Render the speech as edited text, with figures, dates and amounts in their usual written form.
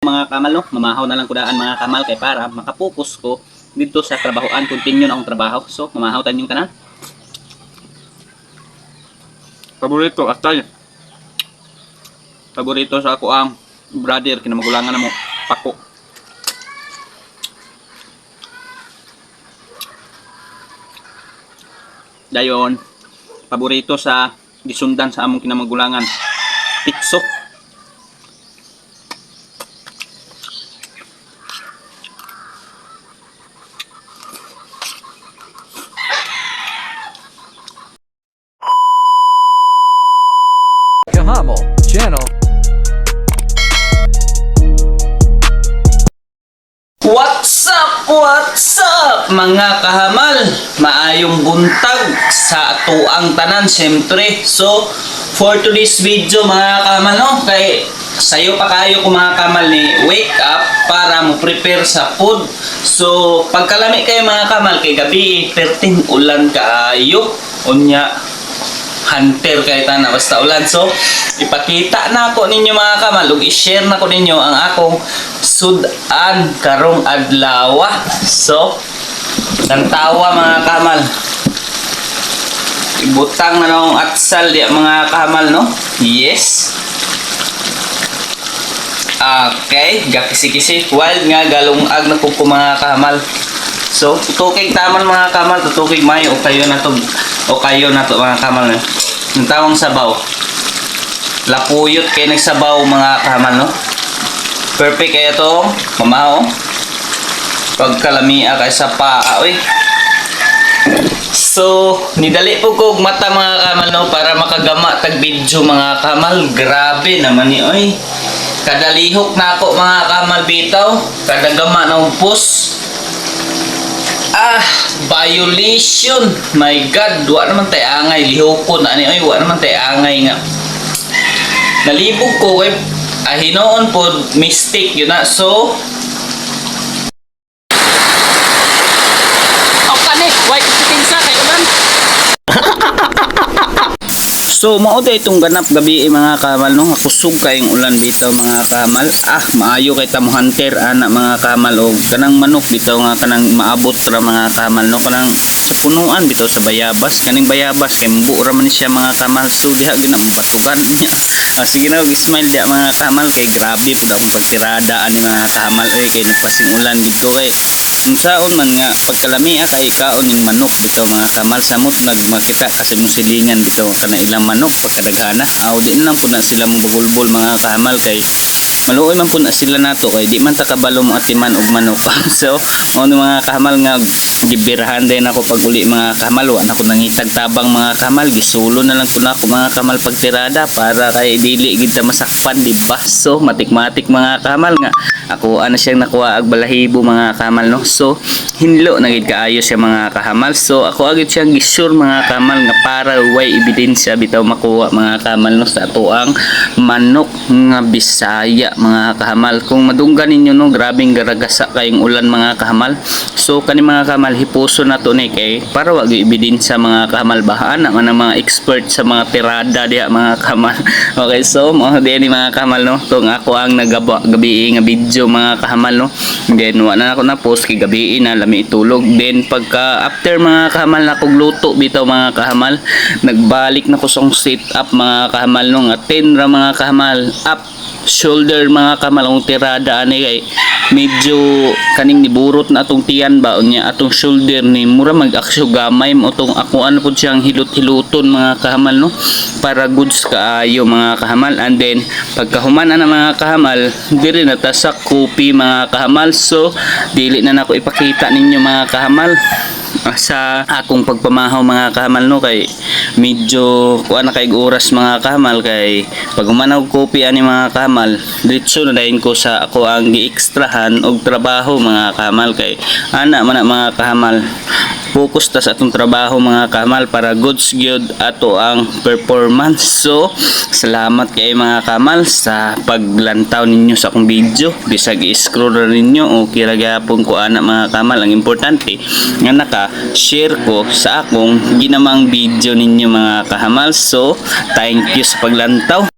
mga kamal, no? Mamahaw na lang ko daan mga kamal kay para makapokus ko dito sa trabahoan, continue na akong trabaho. So mamahaw tayo yung tanan. Paborito atay. Paborito sa ako ang brother kinamagulangan na mo pako. Dayon paborito sa gisundan sa among kinamagulangan pitso. Kahamo Channel. What's up? What's up mga kahamal? Maayong buntag sa atuang tanan siyempre. So for today's video mga kahamal, no, kay sayo pa kayo kung mga kahamal ni wake up para mo prepare sa food. So pagkalami kayo mga kahamal kay gabi perting ulan kaayo unya hunter kay tana basta ulan. So ipakita na ako ninyo mga kamal ug i-share na ko ninyo ang akong sudan karong adlaw. So tantawa mga kamal, ibutang na nung atsal di mga kamal, no? Yes. Okay, gakisi-kisi wild nga galungag na ko mga kamal. So tutukig taman mga kamal, tutukig mayo o kayo na to mga kamal, no? Yung tawang sabaw lapuyot kay nagsabaw mga kamal, no? Perfect kaya to mamaw pagkalamia kay sa paa oy. So nidali po ko mata mga kamal, no, para makagama tag video mga kamal. Grabe naman ni oy, kadalihok na ako mga kamal bitaw, kadagama na upos. Violation. My God, wa naman tay angay lihokon ani oy, wa naman tay angay nga. Nalibog ko kay hinoon po mistake yun na. So panik why sa kay ulan. So mao day itong ganap gabi mga kamal, no, kusog kayong ulan bitaw mga kamal. Maayo kay tamo hunter ana mga kamal og kanang manok bitaw nga kanang maabot ra mga kamal, no, kanang sa punuan bitaw sa bayabas, kaning bayabas kay mbu ra man siya mga kamal. So diha ginam batugan niya. Sige na og smile diha mga kamal kay grabe pud akong pagtirada ani mga kamal oy, kay nagpasing ulan dito kay unsaon man nga pagkalami kay kaon ning manok bitaw mga kamal. Samot nagmakita kasi mo silingan bitaw kana ilang manok pagkadaghana. Di lang po na sila mong bugulbol mga kamal kay maluoy man po na sila nato kay di man takabalo mo atiman og manok. So ano mga kamal nga gibirahan din ako pag uli mga kamal, wa na ko nangitag tabang mga kamal, gisulo na lang po na ako mga kamal pagtirada para kay dili gid ta masakpan, di ba? So matik-matik mga kamal nga ako ana siyang nakuha ag balahibo mga kamal, no. So hinlo na gid kaayo siya mga kamal. So ako agad siyang gisure mga kamal nga para way ebidensya bitaw makuha mga kamal, no, sa atuang manok nga Bisaya mga kamal. Kung madunggan ninyo, no, grabing garagasa kayong ulan mga kamal. So kani mga kamal hipuso na to ni kay para wag ebidensya mga kamal, bahaan ang mga expert sa mga tirada diha mga kamal. Okay, so mo din mga kamal, no, tong ako ang gabi nga video mga kamal, no. Then wa na ako na post kay gabi na lami itulog. Then pagka after mga kamal na kog luto bitaw mga kamal, nagbalik na ko song sit up mga kamal, no, nga 10 ra mga kamal up shoulder mga kamal ang tirada ani kay medyo kaning niburot na atong tiyan ba unya atong shoulder ni mura mag-aksyo gamay mo tong ako ano pud siyang hilot-hiluton mga kahamal, no, para goods kaayo mga kahamal. And then pagkahuman na mga kahamal diri na ta sa kopi mga kahamal. So dili na nako ipakita ninyo mga kahamal sa akong pagpamahaw mga kahamal, no, kay medyo kuan na kay oras mga kahamal kay pag humanaw kopi ani mga kahamal diretso na dayon ko sa ako ang gi-extrahan og trabaho mga kahamal kay ana man mga kahamal focus ta sa atong trabaho mga kahamal para goods gyud ato ang performance. So salamat kay mga kahamal sa paglantaw ninyo sa akong video, bisag i-scroll ra ninyo o kira gyapon ko ana mga kahamal. Ang importante nga naka-share ko sa akong ginamang video ninyo mga kahamal. So thank you sa paglantaw.